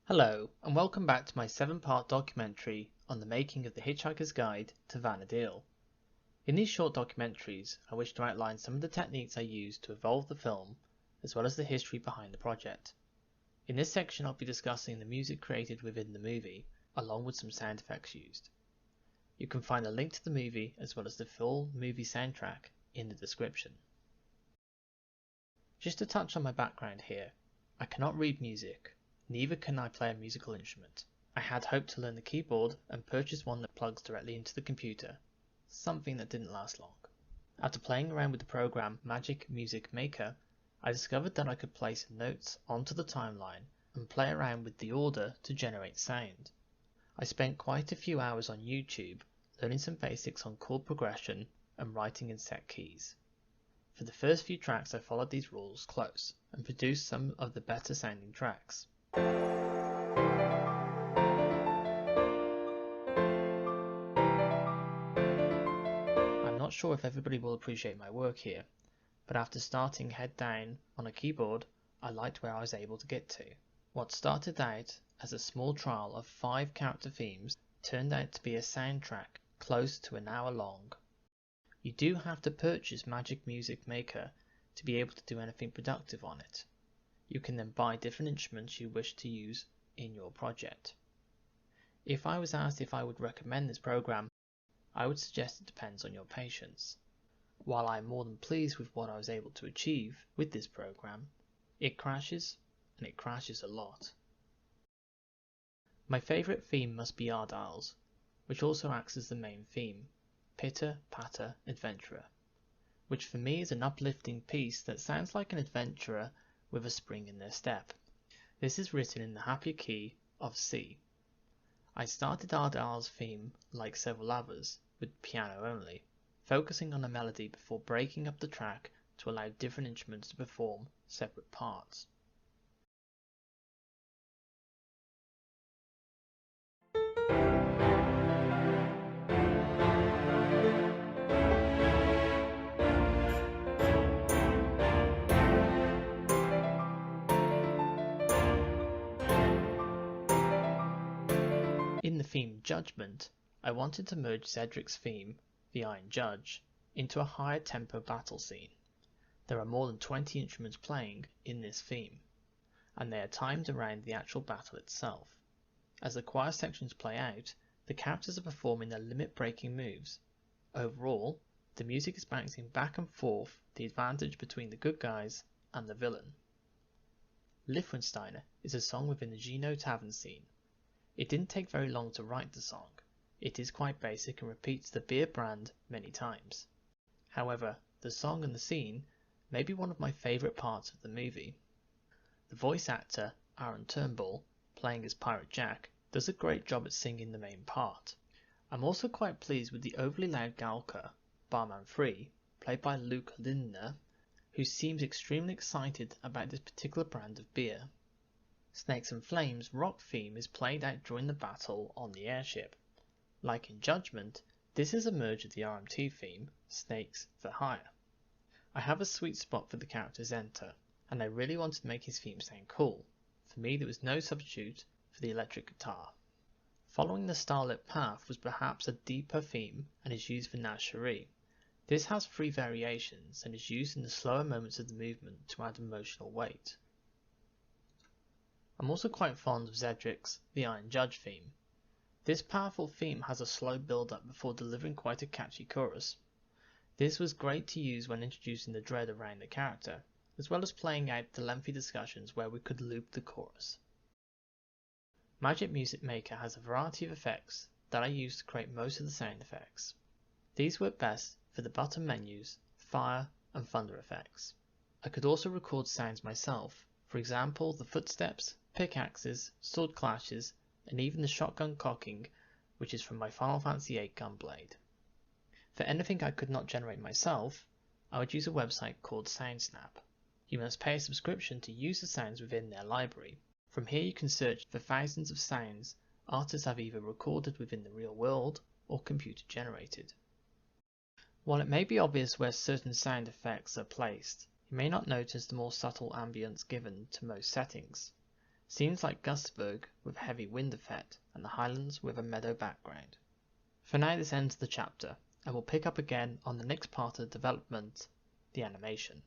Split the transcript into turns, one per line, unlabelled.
Hello, and welcome back to my 7-part documentary on the making of The Hitchhiker's Guide to Vana'diel. In these short documentaries, I wish to outline some of the techniques I used to evolve the film, as well as the history behind the project. In this section I'll be discussing the music created within the movie, along with some sound effects used. You can find a link to the movie as well as the full movie soundtrack in the description. Just to touch on my background here, I cannot read music. Neither can I play a musical instrument. I had hoped to learn the keyboard and purchase one that plugs directly into the computer, something that didn't last long. After playing around with the program Magic Music Maker, I discovered that I could place notes onto the timeline and play around with the order to generate sound. I spent quite a few hours on YouTube learning some basics on chord progression and writing in set keys. For the first few tracks I followed these rules close and produced some of the better sounding tracks. I'm not sure if everybody will appreciate my work here, but after starting head down on a keyboard, I liked where I was able to get to. What started out as a small trial of 5 character themes turned out to be a soundtrack close to an hour long. You do have to purchase Magic Music Maker to be able to do anything productive on it. You can then buy different instruments you wish to use in your project. If I was asked if I would recommend this program, I would suggest it depends on your patience. While I am more than pleased with what I was able to achieve with this program, it crashes, and it crashes a lot. My favourite theme must be Ardahl's, which also acts as the main theme, Pitter Patter Adventurer, which for me is an uplifting piece that sounds like an adventurer with a spring in their step. This is written in the happier key of C. I started Ardahl's theme, like several others, with piano only, focusing on the melody before breaking up the track to allow different instruments to perform separate parts. In the theme Judgment, I wanted to merge Cedric's theme, the Iron Judge, into a higher tempo battle scene. There are more than 20 instruments playing in this theme, and they are timed around the actual battle itself. As the choir sections play out, the characters are performing their limit-breaking moves. Overall, the music is bouncing back and forth the advantage between the good guys and the villain. Liffensteiner is a song within the Gino Tavern scene. It didn't take very long to write the song. It is quite basic and repeats the beer brand many times. However, the song and the scene may be one of my favourite parts of the movie. The voice actor, Aaron Turnbull, playing as Pirate Jack, does a great job at singing the main part. I'm also quite pleased with the overly loud Galka, Barman 3, played by Luke Lindner, who seems extremely excited about this particular brand of beer. Snakes and Flames' rock theme is played out during the battle on the airship. Like in Judgment, this is a merge of the RMT theme, Snakes for Hire. I have a sweet spot for the character Zenta, and I really wanted to make his theme sound cool. For me there was no substitute for the electric guitar. Following the Starlit Path was perhaps a deeper theme and is used for Naz Shari. This has 3 variations and is used in the slower moments of the movement to add emotional weight. I'm also quite fond of Cedric's The Iron Judge theme. This powerful theme has a slow build-up before delivering quite a catchy chorus. This was great to use when introducing the dread around the character, as well as playing out the lengthy discussions where we could loop the chorus. Magic Music Maker has a variety of effects that I use to create most of the sound effects. These work best for the button menus, fire and thunder effects. I could also record sounds myself, for example the footsteps, pickaxes, sword clashes, and even the shotgun cocking, which is from my Final Fantasy VIII Gunblade. For anything I could not generate myself, I would use a website called SoundSnap. You must pay a subscription to use the sounds within their library. From here you can search for thousands of sounds artists have either recorded within the real world or computer generated. While it may be obvious where certain sound effects are placed, you may not notice the more subtle ambience given to most settings. scenes like Gustafsburg with a heavy wind effect, and the Highlands with a meadow background. For now this ends the chapter, and we'll pick up again on the next part of the development, the animation.